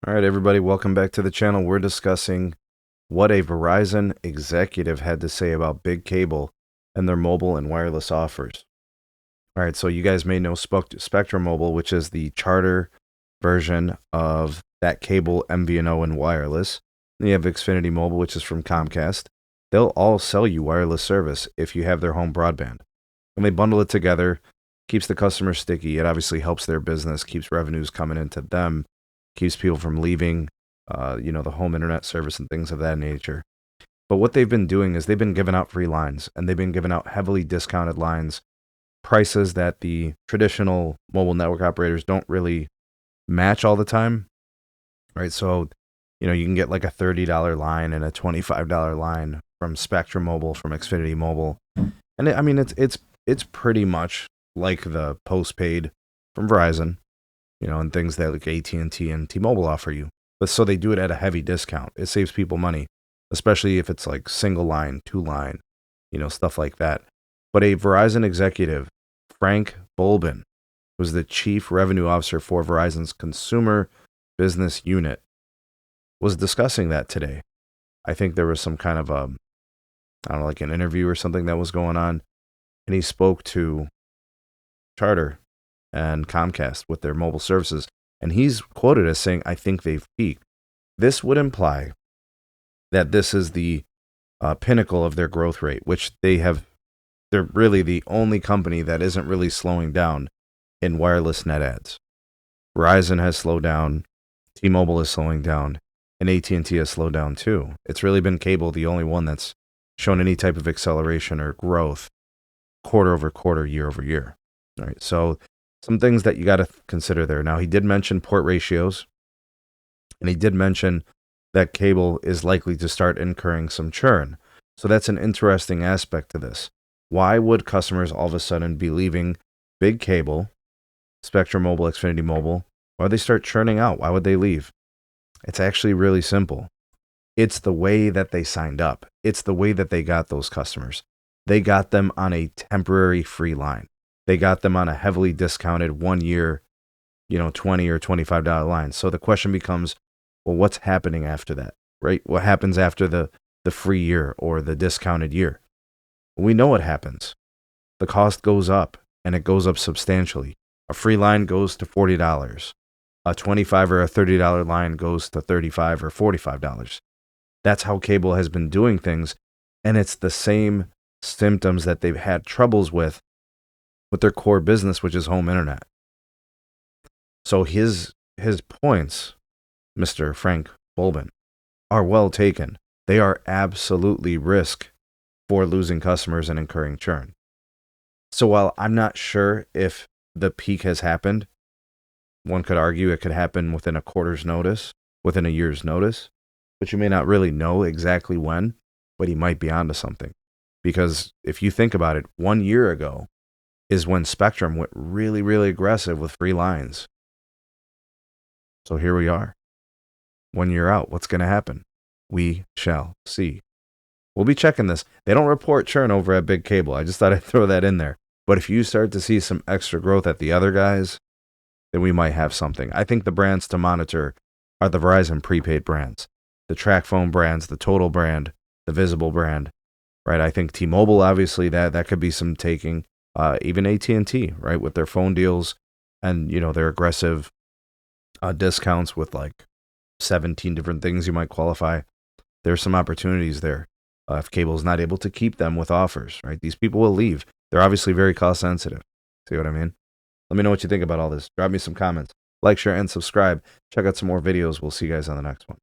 All right, everybody, welcome back to the channel. We're discussing what a Verizon executive had to say about Big Cable and their mobile and wireless offers. All right, so you guys may know Spectrum Mobile, which is the Charter version of that cable MVNO and wireless. Then you have Xfinity Mobile, which is from Comcast. They'll all sell you wireless service if you have their home broadband. And they bundle it together, keeps the customer sticky. It obviously helps their business, keeps revenues coming into them, keeps people from leaving, the home internet service and things of that nature. But what they've been doing is they've been giving out free lines, and they've been giving out heavily discounted lines, prices that the traditional mobile network operators don't really match all the time, right? So, you can get like a $30 line and a $25 line from Spectrum Mobile, from Xfinity Mobile, and it's pretty much like the postpaid from Verizon, and things that like AT&T and T-Mobile offer you. But so they do it at a heavy discount. It saves people money, especially if it's like single line, two line, stuff like that. But a Verizon executive, Frank Bolben, who's the chief revenue officer for Verizon's consumer business unit, was discussing that today. I think there was some kind of like an interview or something that was going on, and he spoke to Charter and Comcast with their mobile services. And he's quoted as saying, "I think they've peaked." This would imply that this is the pinnacle of their growth rate, which they're really the only company that isn't really slowing down in wireless net adds. Verizon has slowed down, T-Mobile is slowing down, and AT&T has slowed down too. It's really been cable, the only one that's shown any type of acceleration or growth quarter over quarter, year over year. All right, so some things that you got to consider there. Now, he did mention port ratios, and he did mention that cable is likely to start incurring some churn. So that's an interesting aspect to this. Why would customers all of a sudden be leaving Big Cable, Spectrum Mobile, Xfinity Mobile? Why would they start churning out? Why would they leave? It's actually really simple. It's the way that they signed up. It's the way that they got those customers. They got them on a temporary free line. They got them on a heavily discounted 1 year, $20 or $25 line. So the question becomes, well, what's happening after that, right? What happens after the free year or the discounted year? We know what happens. The cost goes up, and it goes up substantially. A free line goes to $40. A $25 or a $30 line goes to $35 or $45. That's how cable has been doing things, and it's the same symptoms that they've had troubles with their core business, which is home internet. So his points, Mr. Frank Bolben, are well taken. They are absolutely risk for losing customers and incurring churn. So while I'm not sure if the peak has happened, one could argue it could happen within a quarter's notice, within a year's notice, but you may not really know exactly when, but he might be onto something. Because if you think about it, 1 year ago is when Spectrum went really, really aggressive with free lines. So here we are. 1 year out, what's going to happen? We shall see. We'll be checking this. They don't report churn over at Big Cable. I just thought I'd throw that in there. But if you start to see some extra growth at the other guys, then we might have something. I think the brands to monitor are the Verizon prepaid brands, the TracFone brands, the Total brand, the Visible brand, right? I think T-Mobile, obviously, that could be some taking. Even AT&T, right, with their phone deals and, their aggressive discounts with like 17 different things you might qualify. There's some opportunities there if cable is not able to keep them with offers, right? These people will leave. They're obviously very cost sensitive. See what I mean? Let me know what you think about all this. Drop me some comments. Like, share, and subscribe. Check out some more videos. We'll see you guys on the next one.